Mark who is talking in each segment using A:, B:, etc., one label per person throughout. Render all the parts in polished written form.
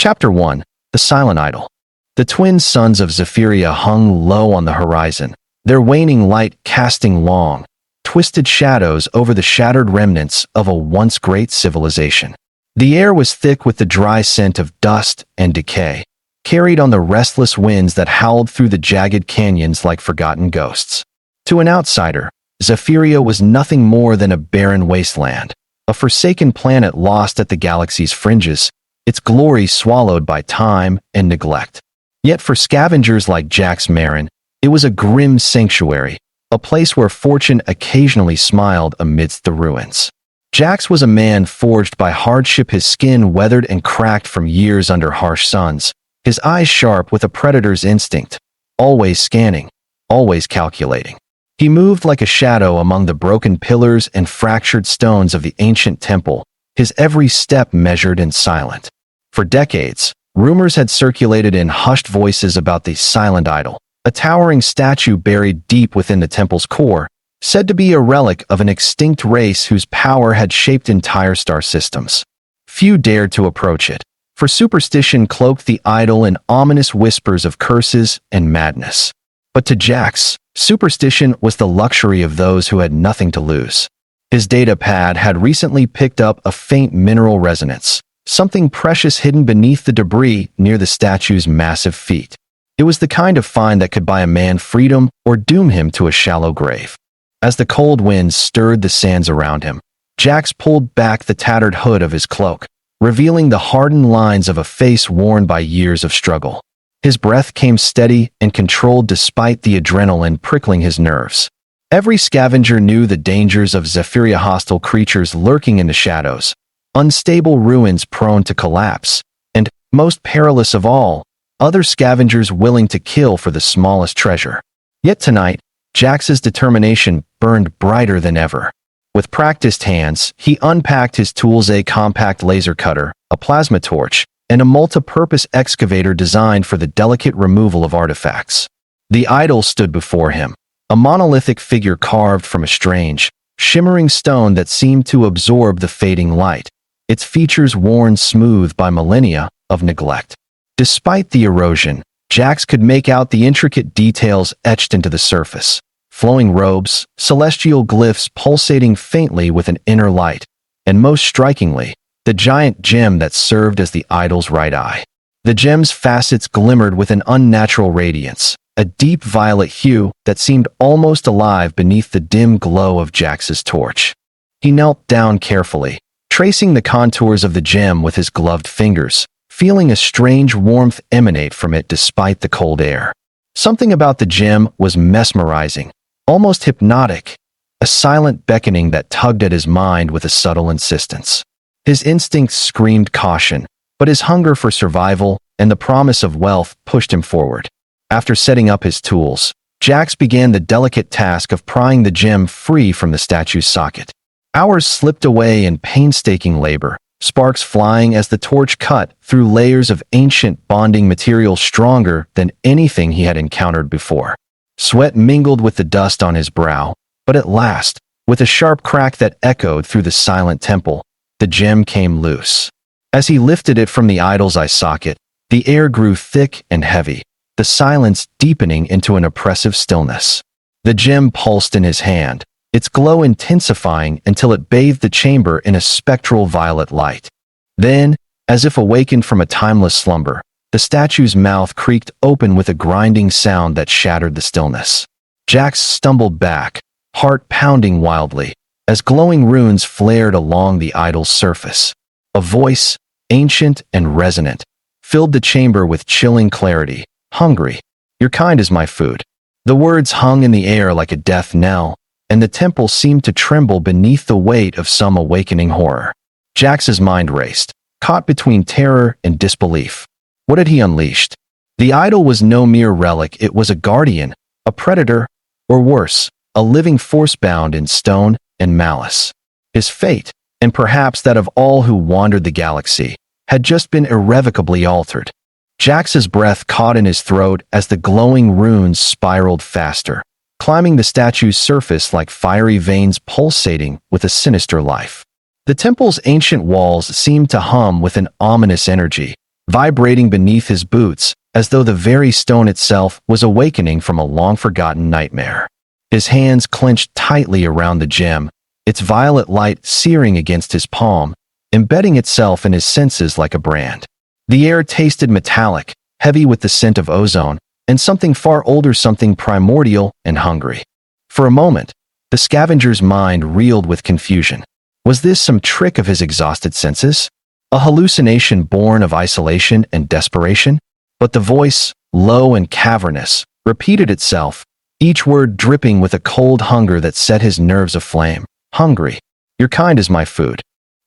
A: Chapter 1. The Silent Idol. The twin suns of Zephyria hung low on the horizon, their waning light casting long, twisted shadows over the shattered remnants of a once great civilization. The air was thick with the dry scent of dust and decay, carried on the restless winds that howled through the jagged canyons like forgotten ghosts. To an outsider, Zephyria was nothing more than a barren wasteland, a forsaken planet lost at the galaxy's fringes, its glory swallowed by time and neglect. Yet for scavengers like Jax Marin, it was a grim sanctuary, a place where fortune occasionally smiled amidst the ruins. Jax was a man forged by hardship, his skin weathered and cracked from years under harsh suns, his eyes sharp with a predator's instinct, always scanning, always calculating. He moved like a shadow among the broken pillars and fractured stones of the ancient temple, his every step measured and silent. For decades, rumors had circulated in hushed voices about the Silent Idol, a towering statue buried deep within the temple's core, said to be a relic of an extinct race whose power had shaped entire star systems. Few dared to approach it, for superstition cloaked the idol in ominous whispers of curses and madness. But to Jax, superstition was the luxury of those who had nothing to lose. His data pad had recently picked up a faint mineral resonance, something precious hidden beneath the debris near the statue's massive feet. It was the kind of find that could buy a man freedom or doom him to a shallow grave. As the cold winds stirred the sands around him, Jax pulled back the tattered hood of his cloak, revealing the hardened lines of a face worn by years of struggle. His breath came steady and controlled despite the adrenaline prickling his nerves. Every scavenger knew the dangers of Zephyria, hostile creatures lurking in the shadows, unstable ruins prone to collapse, and, most perilous of all, other scavengers willing to kill for the smallest treasure. Yet tonight, Jax's determination burned brighter than ever. With practiced hands, he unpacked his tools, a compact laser cutter, a plasma torch, and a multi-purpose excavator designed for the delicate removal of artifacts. The idol stood before him, a monolithic figure carved from a strange, shimmering stone that seemed to absorb the fading light, its features worn smooth by millennia of neglect. Despite the erosion, Jax could make out the intricate details etched into the surface, flowing robes, celestial glyphs pulsating faintly with an inner light, and most strikingly, the giant gem that served as the idol's right eye. The gem's facets glimmered with an unnatural radiance, a deep violet hue that seemed almost alive beneath the dim glow of Jax's torch. He knelt down carefully, tracing the contours of the gem with his gloved fingers, feeling a strange warmth emanate from it despite the cold air. Something about the gem was mesmerizing, almost hypnotic, a silent beckoning that tugged at his mind with a subtle insistence. His instincts screamed caution, but his hunger for survival and the promise of wealth pushed him forward. After setting up his tools, Jax began the delicate task of prying the gem free from the statue's socket. Hours slipped away in painstaking labor, sparks flying as the torch cut through layers of ancient bonding material stronger than anything he had encountered before. Sweat mingled with the dust on his brow, but at last, with a sharp crack that echoed through the silent temple, the gem came loose. As he lifted it from the idol's eye socket, the air grew thick and heavy, the silence deepening into an oppressive stillness. The gem pulsed in his hand, its glow intensifying until it bathed the chamber in a spectral violet light. Then, as if awakened from a timeless slumber, the statue's mouth creaked open with a grinding sound that shattered the stillness. Jax stumbled back, heart pounding wildly, as glowing runes flared along the idol's surface. A voice, ancient and resonant, filled the chamber with chilling clarity. "Hungry. Your kind is my food." The words hung in the air like a death knell, and the temple seemed to tremble beneath the weight of some awakening horror. Jax's mind raced, caught between terror and disbelief. What had he unleashed? The idol was no mere relic, it was a guardian, a predator, or worse, a living force bound in stone and malice. His fate, and perhaps that of all who wandered the galaxy, had just been irrevocably altered. Jax's breath caught in his throat as the glowing runes spiraled faster, climbing the statue's surface like fiery veins pulsating with a sinister life. The temple's ancient walls seemed to hum with an ominous energy, vibrating beneath his boots, as though the very stone itself was awakening from a long-forgotten nightmare. His hands clenched tightly around the gem, its violet light searing against his palm, embedding itself in his senses like a brand. The air tasted metallic, heavy with the scent of ozone, and something far older, something primordial and hungry. For a moment, the scavenger's mind reeled with confusion. Was this some trick of his exhausted senses? A hallucination born of isolation and desperation? But the voice, low and cavernous, repeated itself, each word dripping with a cold hunger that set his nerves aflame. Hungry. Your kind is my food.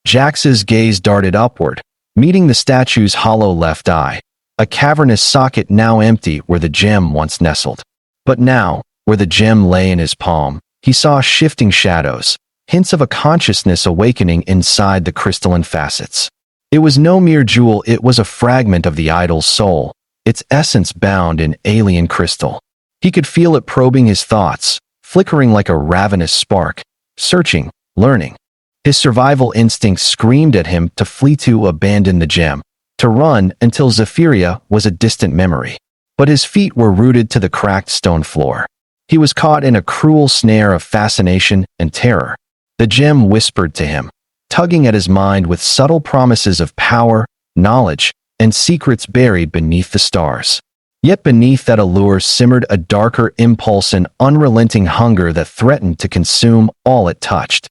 A: Jax's gaze darted upward, meeting the statue's hollow left eye, a cavernous socket now empty where the gem once nestled. But now, where the gem lay in his palm, he saw shifting shadows, hints of a consciousness awakening inside the crystalline facets. It was no mere jewel, it was a fragment of the idol's soul, its essence bound in alien crystal. He could feel it probing his thoughts, flickering like a ravenous spark, searching, learning. His survival instincts screamed at him to flee, to abandon the gem, to run until Zephyria was a distant memory. But his feet were rooted to the cracked stone floor. He was caught in a cruel snare of fascination and terror. The gem whispered to him, tugging at his mind with subtle promises of power, knowledge, and secrets buried beneath the stars. Yet beneath that allure simmered a darker impulse, an unrelenting hunger that threatened to consume all it touched.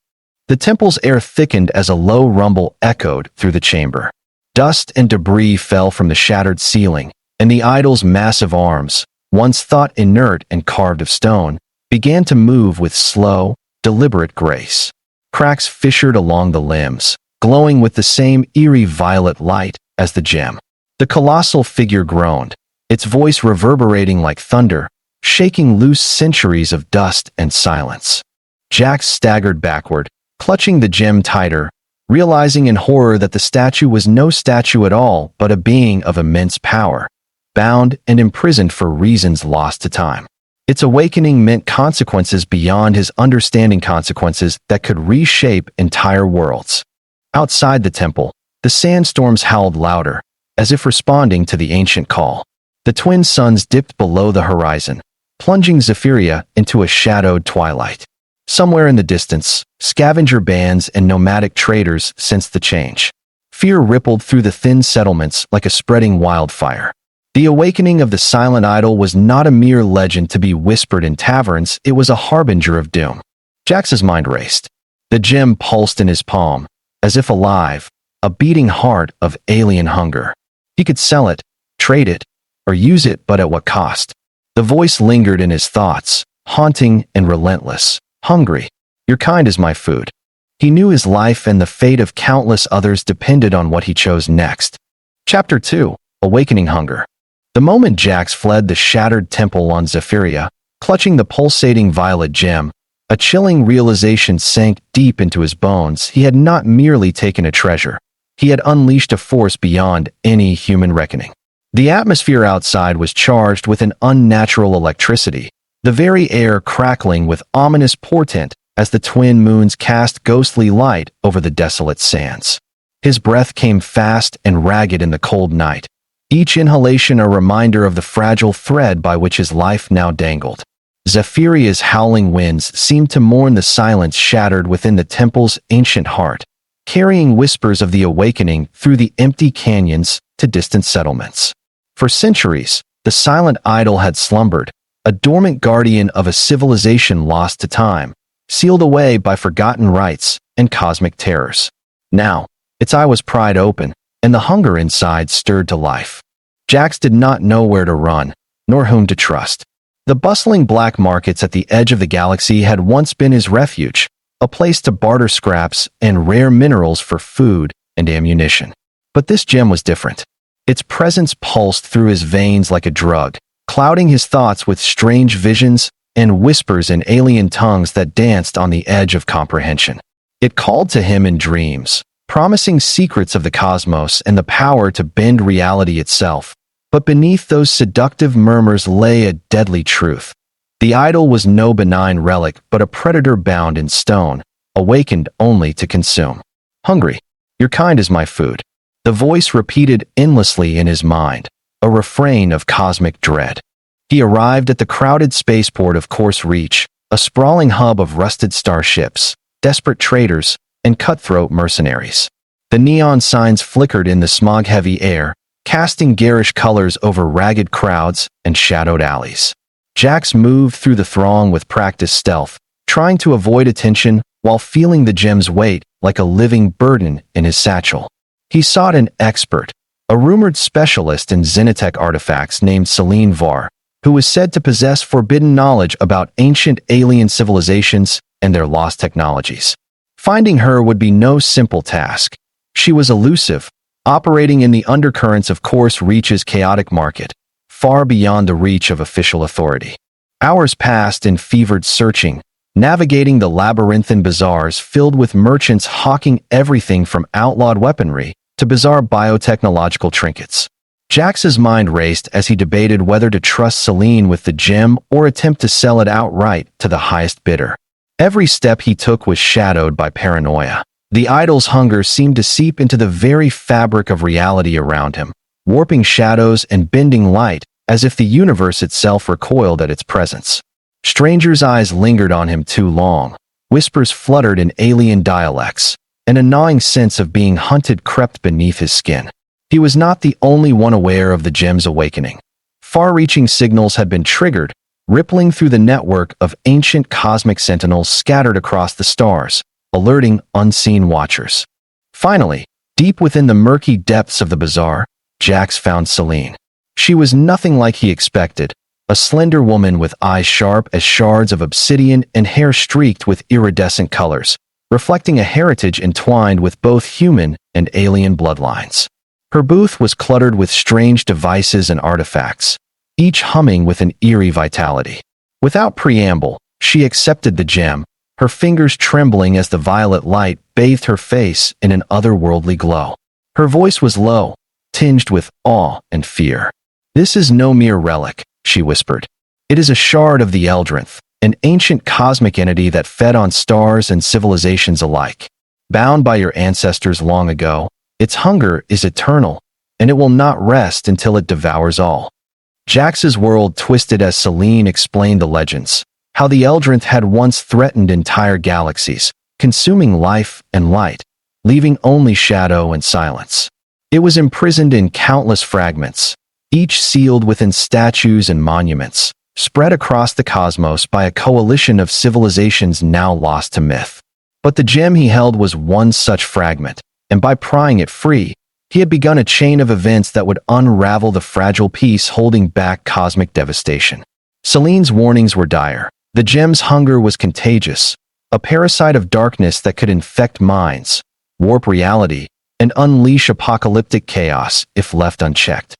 A: The temple's air thickened as a low rumble echoed through the chamber. Dust and debris fell from the shattered ceiling, and the idol's massive arms, once thought inert and carved of stone, began to move with slow, deliberate grace. Cracks fissured along the limbs, glowing with the same eerie violet light as the gem. The colossal figure groaned, its voice reverberating like thunder, shaking loose centuries of dust and silence. Jax staggered backward, clutching the gem tighter, realizing in horror that the statue was no statue at all but a being of immense power, bound and imprisoned for reasons lost to time. Its awakening meant consequences beyond his understanding, consequences that could reshape entire worlds. Outside the temple, the sandstorms howled louder, as if responding to the ancient call. The twin suns dipped below the horizon, plunging Zephyria into a shadowed twilight. Somewhere in the distance, scavenger bands and nomadic traders sensed the change. Fear rippled through the thin settlements like a spreading wildfire. The awakening of the silent idol was not a mere legend to be whispered in taverns, it was a harbinger of doom. Jax's mind raced. The gem pulsed in his palm, as if alive, a beating heart of alien hunger. He could sell it, trade it, or use it, but at what cost? The voice lingered in his thoughts, haunting and relentless. Hungry. Your kind is my food. He knew his life and the fate of countless others depended on what he chose next. Chapter 2. Awakening Hunger. The moment Jax fled the shattered temple on Zephyria, clutching the pulsating violet gem, a chilling realization sank deep into his bones. He had not merely taken a treasure. He had unleashed a force beyond any human reckoning. The atmosphere outside was charged with an unnatural electricity, the very air crackling with ominous portent as the twin moons cast ghostly light over the desolate sands. His breath came fast and ragged in the cold night, each inhalation a reminder of the fragile thread by which his life now dangled. Zephyria's howling winds seemed to mourn the silence shattered within the temple's ancient heart, carrying whispers of the awakening through the empty canyons to distant settlements. For centuries, the silent idol had slumbered, a dormant guardian of a civilization lost to time, sealed away by forgotten rites and cosmic terrors. Now, its eye was pried open, and the hunger inside stirred to life. Jax did not know where to run, nor whom to trust. The bustling black markets at the edge of the galaxy had once been his refuge, a place to barter scraps and rare minerals for food and ammunition. But this gem was different. Its presence pulsed through his veins like a drug, clouding his thoughts with strange visions and whispers in alien tongues that danced on the edge of comprehension. It called to him in dreams, promising secrets of the cosmos and the power to bend reality itself. But beneath those seductive murmurs lay a deadly truth. The idol was no benign relic but a predator bound in stone, awakened only to consume. Hungry. Your kind is my food. The voice repeated endlessly in his mind, a refrain of cosmic dread. He arrived at the crowded spaceport of Course Reach, a sprawling hub of rusted starships, desperate traders, and cutthroat mercenaries. The neon signs flickered in the smog-heavy air, casting garish colors over ragged crowds and shadowed alleys. Jax moved through the throng with practiced stealth, trying to avoid attention while feeling the gem's weight like a living burden in his satchel. He sought an expert, a rumored specialist in Xenotech artifacts named Celine Var, who was said to possess forbidden knowledge about ancient alien civilizations and their lost technologies. Finding her would be no simple task. She was elusive, operating in the undercurrents of Course Reach's chaotic market, far beyond the reach of official authority. Hours passed in fevered searching, navigating the labyrinthine bazaars filled with merchants hawking everything from outlawed weaponry to bizarre biotechnological trinkets. Jax's mind raced as he debated whether to trust Celine with the gem or attempt to sell it outright to the highest bidder. Every step he took was shadowed by paranoia. The idol's hunger seemed to seep into the very fabric of reality around him, warping shadows and bending light as if the universe itself recoiled at its presence. Strangers' eyes lingered on him too long, whispers fluttered in alien dialects, and a gnawing sense of being hunted crept beneath his skin. He was not the only one aware of the gem's awakening. Far-reaching signals had been triggered, rippling through the network of ancient cosmic sentinels scattered across the stars, alerting unseen watchers. Finally, deep within the murky depths of the bazaar, Jax found Celine. She was nothing like he expected, a slender woman with eyes sharp as shards of obsidian and hair streaked with iridescent colors, reflecting a heritage entwined with both human and alien bloodlines. Her booth was cluttered with strange devices and artifacts, each humming with an eerie vitality. Without preamble, she accepted the gem, her fingers trembling as the violet light bathed her face in an otherworldly glow. Her voice was low, tinged with awe and fear. "This is no mere relic," she whispered. "It is a shard of the Eldrinth, an ancient cosmic entity that fed on stars and civilizations alike. Bound by your ancestors long ago, its hunger is eternal, and it will not rest until it devours all." Jax's world twisted as Celine explained the legends, how the Eldrinth had once threatened entire galaxies, consuming life and light, leaving only shadow and silence. It was imprisoned in countless fragments, each sealed within statues and monuments, spread across the cosmos by a coalition of civilizations now lost to myth. But the gem he held was one such fragment, and by prying it free, he had begun a chain of events that would unravel the fragile piece holding back cosmic devastation. Celine's warnings were dire. The gem's hunger was contagious, a parasite of darkness that could infect minds, warp reality, and unleash apocalyptic chaos if left unchecked.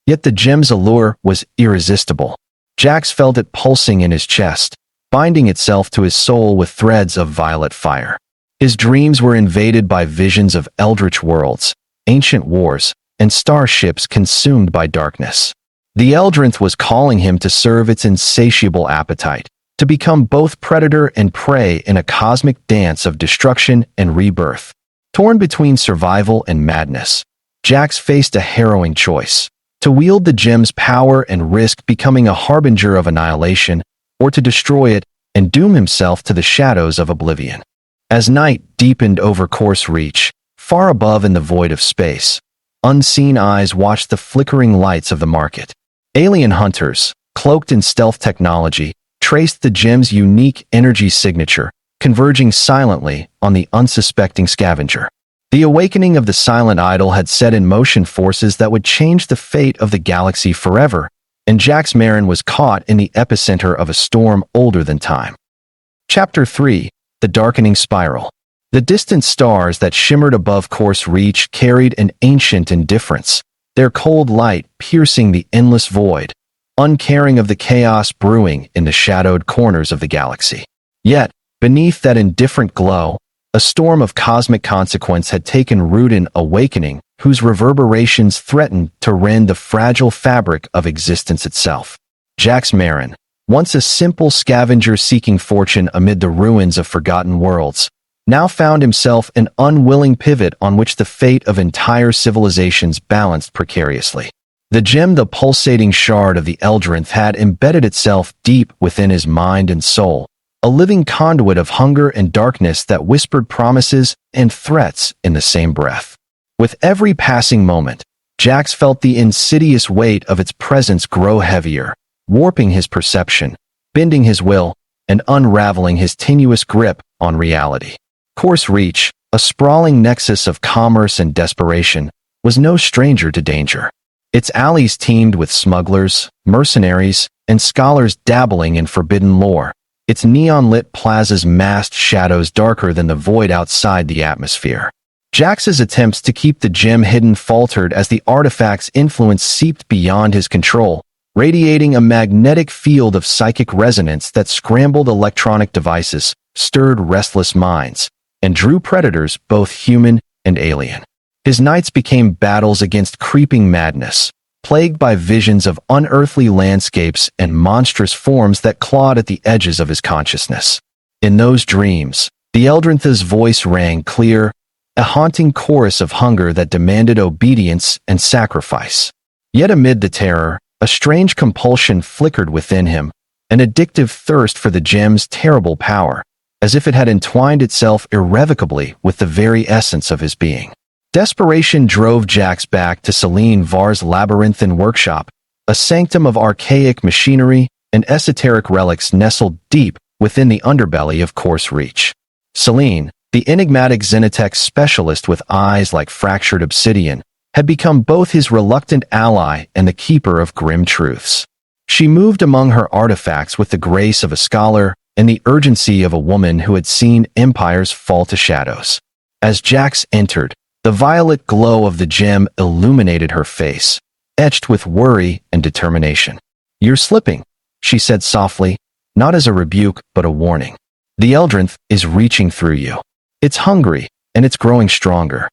A: Yet the gem's allure was irresistible. Jax felt it pulsing in his chest, binding itself to his soul with threads of violet fire. His dreams were invaded by visions of eldritch worlds, ancient wars, and starships consumed by darkness. The Eldrinth was calling him to serve its insatiable appetite, to become both predator and prey in a cosmic dance of destruction and rebirth. Torn between survival and madness, Jax faced a harrowing choice: to wield the gem's power and risk becoming a harbinger of annihilation, or to destroy it and doom himself to the shadows of oblivion. As night deepened over Course Reach, far above in the void of space, unseen eyes watched the flickering lights of the market. Alien hunters, cloaked in stealth technology, traced the gem's unique energy signature, converging silently on the unsuspecting scavenger. The awakening of the silent idol had set in motion forces that would change the fate of the galaxy forever, and Jax Marin was caught in the epicenter of a storm older than time. Chapter 3: The Darkening Spiral. The distant stars that shimmered above Course Reach carried an ancient indifference, their cold light piercing the endless void, uncaring of the chaos brewing in the shadowed corners of the galaxy. Yet, beneath that indifferent glow, a storm of cosmic consequence had taken root in awakening, whose reverberations threatened to rend the fragile fabric of existence itself. Jax Marin, once a simple scavenger seeking fortune amid the ruins of forgotten worlds, now found himself an unwilling pivot on which the fate of entire civilizations balanced precariously. The gem, the pulsating shard of the Eldrinth, had embedded itself deep within his mind and soul, a living conduit of hunger and darkness that whispered promises and threats in the same breath. With every passing moment, Jax felt the insidious weight of its presence grow heavier, warping his perception, bending his will, and unraveling his tenuous grip on reality. Course Reach, a sprawling nexus of commerce and desperation, was no stranger to danger. Its alleys teemed with smugglers, mercenaries, and scholars dabbling in forbidden lore, its neon-lit plazas massed shadows darker than the void outside the atmosphere. Jax's attempts to keep the gem hidden faltered as the artifact's influence seeped beyond his control, radiating a magnetic field of psychic resonance that scrambled electronic devices, stirred restless minds, and drew predators both human and alien. His nights became battles against creeping madness, plagued by visions of unearthly landscapes and monstrous forms that clawed at the edges of his consciousness. In those dreams, the Eldrinth's voice rang clear, a haunting chorus of hunger that demanded obedience and sacrifice. Yet amid the terror, a strange compulsion flickered within him, an addictive thirst for the gem's terrible power, as if it had entwined itself irrevocably with the very essence of his being. Desperation drove Jax back to Celine Var's labyrinthine workshop, a sanctum of archaic machinery and esoteric relics nestled deep within the underbelly of Course Reach. Celine, the enigmatic Xenotech specialist with eyes like fractured obsidian, had become both his reluctant ally and the keeper of grim truths. She moved among her artifacts with the grace of a scholar and the urgency of a woman who had seen empires fall to shadows. As Jax entered, the violet glow of the gem illuminated her face, etched with worry and determination. "You're slipping," she said softly, not as a rebuke but a warning. "The Eldrinth is reaching through you. It's hungry, and it's growing stronger."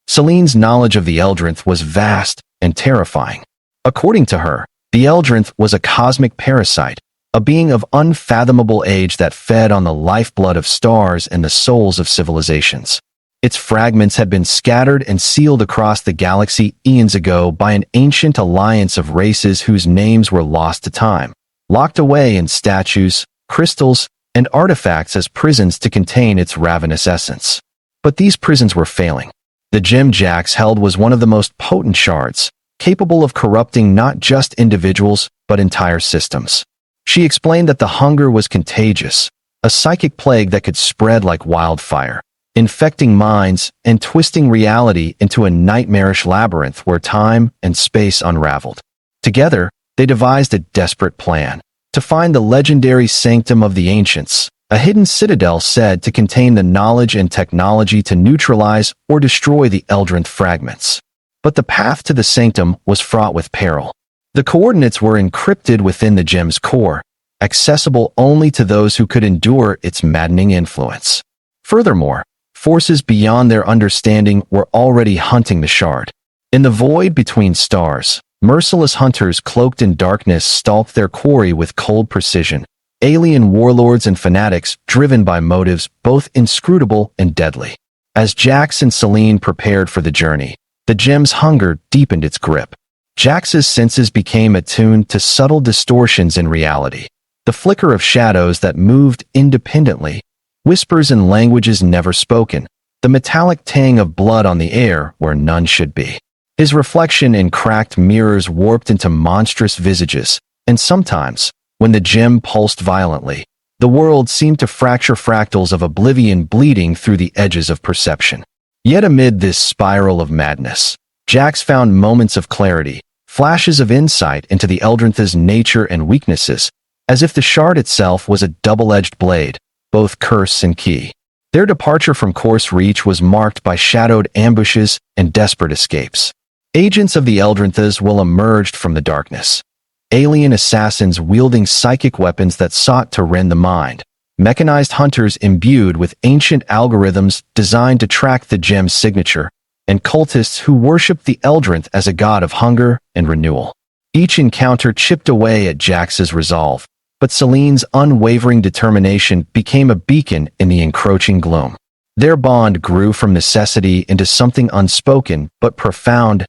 A: Celine's knowledge of the Eldrinth was vast and terrifying. According to her, the Eldrinth was a cosmic parasite, a being of unfathomable age that fed on the lifeblood of stars and the souls of civilizations. Its fragments had been scattered and sealed across the galaxy eons ago by an ancient alliance of races whose names were lost to time, locked away in statues, crystals, and artifacts as prisons to contain its ravenous essence. But these prisons were failing. The gem Jax held was one of the most potent shards, capable of corrupting not just individuals but entire systems. She explained that the hunger was contagious, a psychic plague that could spread like wildfire, infecting minds and twisting reality into a nightmarish labyrinth where time and space unraveled. Together, they devised a desperate plan to find the legendary Sanctum of the Ancients, a hidden citadel said to contain the knowledge and technology to neutralize or destroy the Eldrinth fragments. But the path to the Sanctum was fraught with peril. The coordinates were encrypted within the gem's core, accessible only to those who could endure its maddening influence. Furthermore, forces beyond their understanding were already hunting the shard. In the void between stars, merciless hunters cloaked in darkness stalked their quarry with cold precision, alien warlords and fanatics driven by motives both inscrutable and deadly. As Jax and Celine prepared for the journey, the gem's hunger deepened its grip. Jax's senses became attuned to subtle distortions in reality, the flicker of shadows that moved independently, whispers in languages never spoken, the metallic tang of blood on the air where none should be. His reflection in cracked mirrors warped into monstrous visages, and sometimes, when the gem pulsed violently, the world seemed to fracture fractals of oblivion bleeding through the edges of perception. Yet amid this spiral of madness, Jax found moments of clarity, flashes of insight into the Eldrinth's nature and weaknesses, as if the shard itself was a double-edged blade, both curse and key. Their departure from Course Reach was marked by shadowed ambushes and desperate escapes. Agents of the Eldrinths will emerged from the darkness. Alien assassins wielding psychic weapons that sought to rend the mind. Mechanized hunters imbued with ancient algorithms designed to track the gem's signature, and cultists who worshipped the Eldrinth as a god of hunger and renewal. Each encounter chipped away at Jax's resolve, but Celine's unwavering determination became a beacon in the encroaching gloom. Their bond grew from necessity into something unspoken but profound,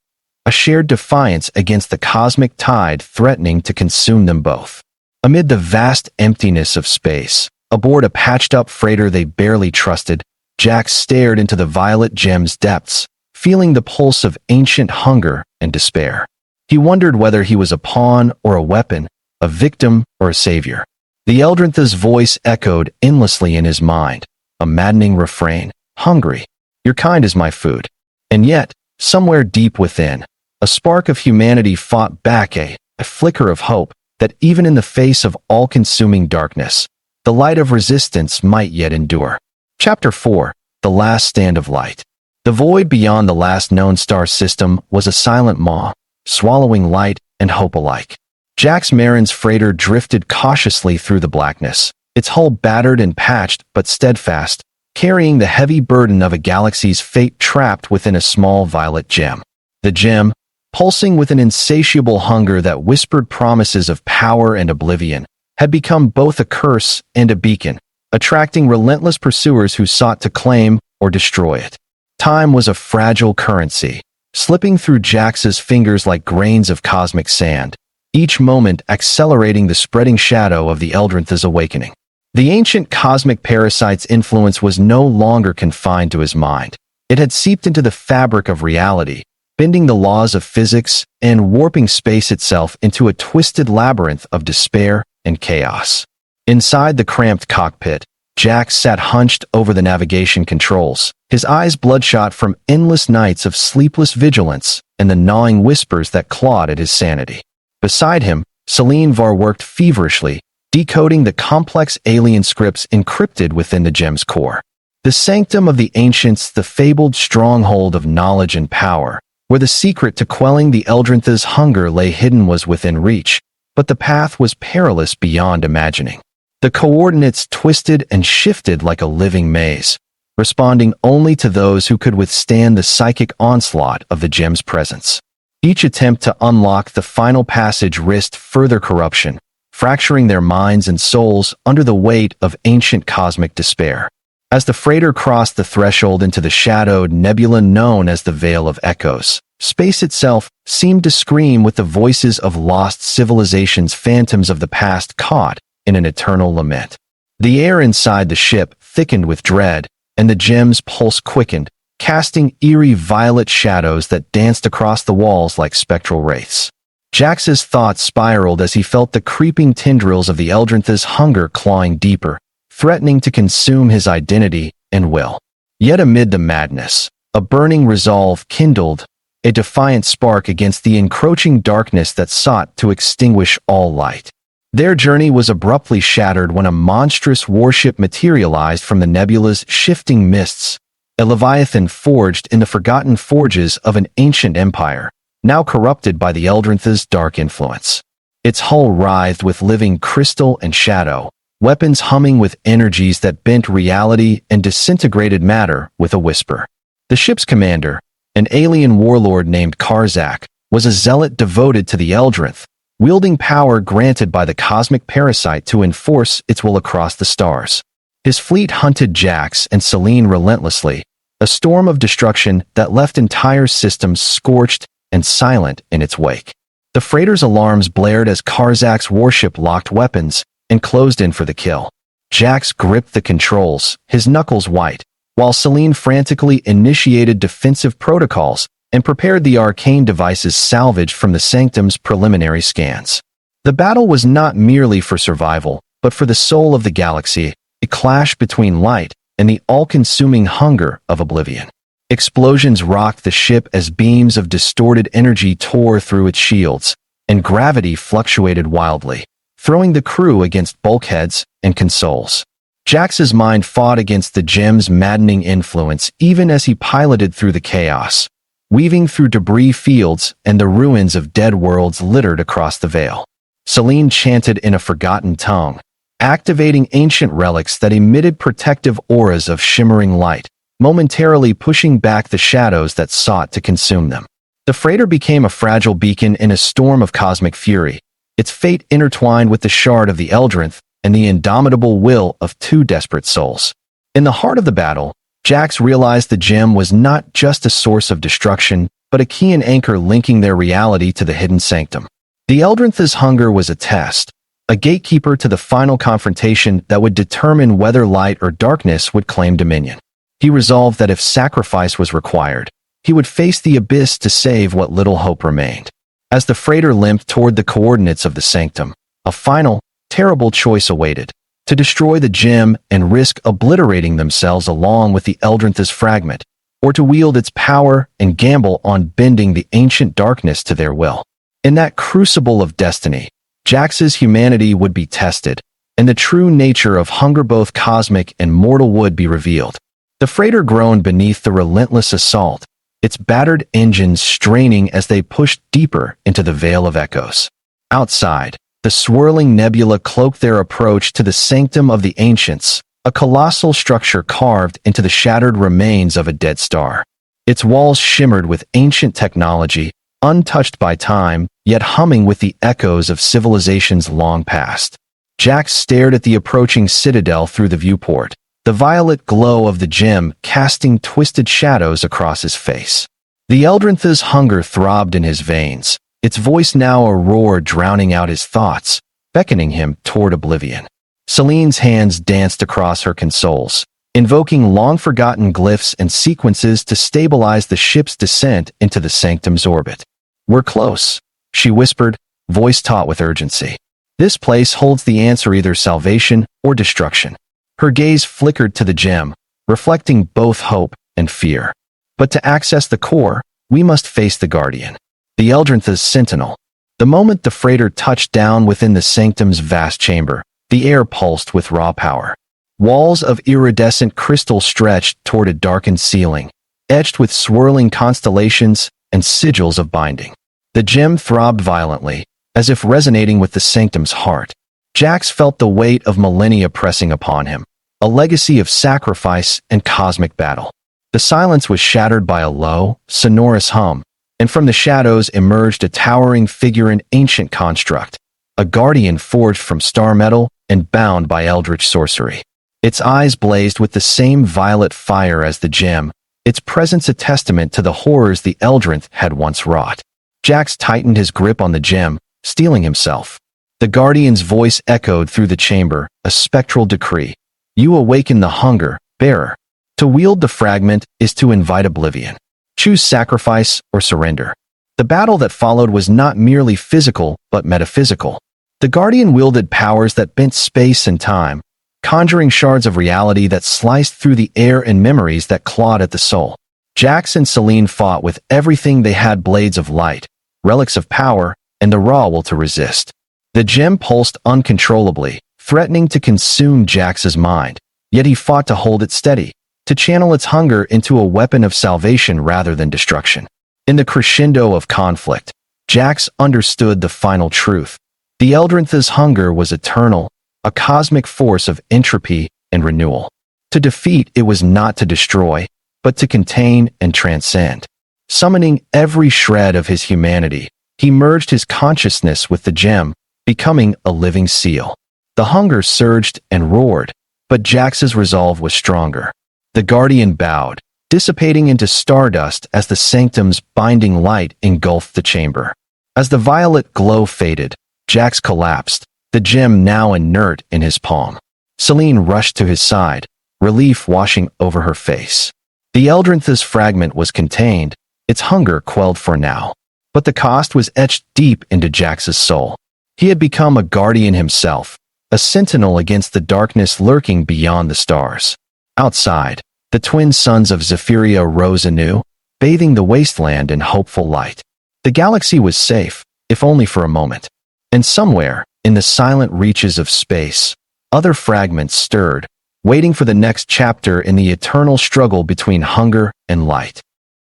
A: a shared defiance against the cosmic tide threatening to consume them both. Amid the vast emptiness of space, aboard a patched-up freighter they barely trusted, Jack stared into the violet gem's depths, feeling the pulse of ancient hunger and despair. He wondered whether he was a pawn or a weapon, a victim or a savior. The Eldrinth's voice echoed endlessly in his mind, a maddening refrain, "Hungry. Your kind is my food." And yet, somewhere deep within, a spark of humanity fought back, a flicker of hope that even in the face of all-consuming darkness, the light of resistance might yet endure. Chapter 4: The Last Stand of Light. The void beyond the last known star system was a silent maw, swallowing light and hope alike. Jack's Marin's freighter drifted cautiously through the blackness, its hull battered and patched but steadfast, carrying the heavy burden of a galaxy's fate trapped within a small violet gem. The gem, pulsing with an insatiable hunger that whispered promises of power and oblivion, had become both a curse and a beacon, attracting relentless pursuers who sought to claim or destroy it. Time was a fragile currency, slipping through Jax's fingers like grains of cosmic sand, each moment accelerating the spreading shadow of the Eldrinth's awakening. The ancient cosmic parasite's influence was no longer confined to his mind. It had seeped into the fabric of reality, bending the laws of physics and warping space itself into a twisted labyrinth of despair and chaos. Inside the cramped cockpit, Jack sat hunched over the navigation controls, his eyes bloodshot from endless nights of sleepless vigilance and the gnawing whispers that clawed at his sanity. Beside him, Celine Var worked feverishly, decoding the complex alien scripts encrypted within the gem's core. The sanctum of the ancients, the fabled stronghold of knowledge and power, where the secret to quelling the Eldrinth's hunger lay hidden, was within reach, but the path was perilous beyond imagining. The coordinates twisted and shifted like a living maze, responding only to those who could withstand the psychic onslaught of the gem's presence. Each attempt to unlock the final passage risked further corruption, fracturing their minds and souls under the weight of ancient cosmic despair. As the freighter crossed the threshold into the shadowed nebula known as the Veil of Echoes, space itself seemed to scream with the voices of lost civilizations, phantoms of the past caught in an eternal lament. The air inside the ship thickened with dread, and the gem's pulse quickened, casting eerie violet shadows that danced across the walls like spectral wraiths. Jax's thoughts spiraled as he felt the creeping tendrils of the Eldrinth's hunger clawing deeper, threatening to consume his identity and will. Yet amid the madness, a burning resolve kindled, a defiant spark against the encroaching darkness that sought to extinguish all light. Their journey was abruptly shattered when a monstrous warship materialized from the nebula's shifting mists, a leviathan forged in the forgotten forges of an ancient empire, now corrupted by the Eldrinth's dark influence. Its hull writhed with living crystal and shadow, weapons humming with energies that bent reality and disintegrated matter with a whisper. The ship's commander, an alien warlord named Karzak, was a zealot devoted to the Eldrinth, wielding power granted by the cosmic parasite to enforce its will across the stars. His fleet hunted Jax and Celine relentlessly, a storm of destruction that left entire systems scorched and silent in its wake. The freighter's alarms blared as Karzak's warship locked weapons and closed in for the kill. Jax gripped the controls, his knuckles white, while Celine frantically initiated defensive protocols and prepared the arcane devices salvaged from the Sanctum's preliminary scans. The battle was not merely for survival, but for the soul of the galaxy, a clash between light and the all-consuming hunger of oblivion. Explosions rocked the ship as beams of distorted energy tore through its shields, and gravity fluctuated wildly, throwing the crew against bulkheads and consoles. Jax's mind fought against the gem's maddening influence even as he piloted through the chaos, weaving through debris fields and the ruins of dead worlds littered across the veil. Celine chanted in a forgotten tongue, activating ancient relics that emitted protective auras of shimmering light, momentarily pushing back the shadows that sought to consume them. The freighter became a fragile beacon in a storm of cosmic fury, its fate intertwined with the shard of the Eldrinth and the indomitable will of two desperate souls. In the heart of the battle, Jax realized the gem was not just a source of destruction, but a key and anchor linking their reality to the hidden sanctum. The Eldrinth's hunger was a test, a gatekeeper to the final confrontation that would determine whether light or darkness would claim dominion. He resolved that if sacrifice was required, he would face the abyss to save what little hope remained. As the freighter limped toward the coordinates of the sanctum, a final, terrible choice awaited: to destroy the gem and risk obliterating themselves along with the Eldrinth's fragment, or to wield its power and gamble on bending the ancient darkness to their will. In that crucible of destiny, Jax's humanity would be tested, and the true nature of hunger, both cosmic and mortal, would be revealed. The freighter groaned beneath the relentless assault, its battered engines straining as they pushed deeper into the Veil of Echoes. Outside, the swirling nebula cloaked their approach to the sanctum of the ancients, a colossal structure carved into the shattered remains of a dead star. Its walls shimmered with ancient technology, untouched by time, yet humming with the echoes of civilizations long past. Jax stared at the approaching citadel through the viewport, the violet glow of the gem casting twisted shadows across his face. The Eldrinth's hunger throbbed in his veins, its voice now a roar drowning out his thoughts, beckoning him toward oblivion. Celine's hands danced across her consoles, invoking long-forgotten glyphs and sequences to stabilize the ship's descent into the sanctum's orbit. "We're close," she whispered, voice taut with urgency. "This place holds the answer, either salvation or destruction." Her gaze flickered to the gem, reflecting both hope and fear. "But to access the core, we must face the Guardian, the Eldrinth's sentinel." The moment the freighter touched down within the sanctum's vast chamber, the air pulsed with raw power. Walls of iridescent crystal stretched toward a darkened ceiling, etched with swirling constellations and sigils of binding. The gem throbbed violently, as if resonating with the sanctum's heart. Jax felt the weight of millennia pressing upon him, a legacy of sacrifice and cosmic battle. The silence was shattered by a low, sonorous hum, and from the shadows emerged a towering figure, an ancient construct, a guardian forged from star metal and bound by eldritch sorcery. Its eyes blazed with the same violet fire as the gem, its presence a testament to the horrors the Eldrinth had once wrought. Jax tightened his grip on the gem, steeling himself. The Guardian's voice echoed through the chamber, a spectral decree: "You awaken the hunger, bearer. To wield the fragment is to invite oblivion. Choose sacrifice or surrender." The battle that followed was not merely physical, but metaphysical. The Guardian wielded powers that bent space and time, conjuring shards of reality that sliced through the air and memories that clawed at the soul. Jax and Celine fought with everything they had: blades of light, relics of power, and the raw will to resist. The gem pulsed uncontrollably, threatening to consume Jax's mind, yet he fought to hold it steady, to channel its hunger into a weapon of salvation rather than destruction. In the crescendo of conflict, Jax understood the final truth. The Eldrinth's hunger was eternal, a cosmic force of entropy and renewal. To defeat it was not to destroy, but to contain and transcend. Summoning every shred of his humanity, he merged his consciousness with the gem, becoming a living seal. The hunger surged and roared, but Jax's resolve was stronger. The Guardian bowed, dissipating into stardust as the sanctum's binding light engulfed the chamber. As the violet glow faded, Jax collapsed, the gem now inert in his palm. Celine rushed to his side, relief washing over her face. The Eldrinth's fragment was contained, its hunger quelled for now. But the cost was etched deep into Jax's soul. He had become a guardian himself, a sentinel against the darkness lurking beyond the stars. Outside, the twin suns of Zephyria rose anew, bathing the wasteland in hopeful light. The galaxy was safe, if only for a moment. And somewhere, in the silent reaches of space, other fragments stirred, waiting for the next chapter in the eternal struggle between hunger and light.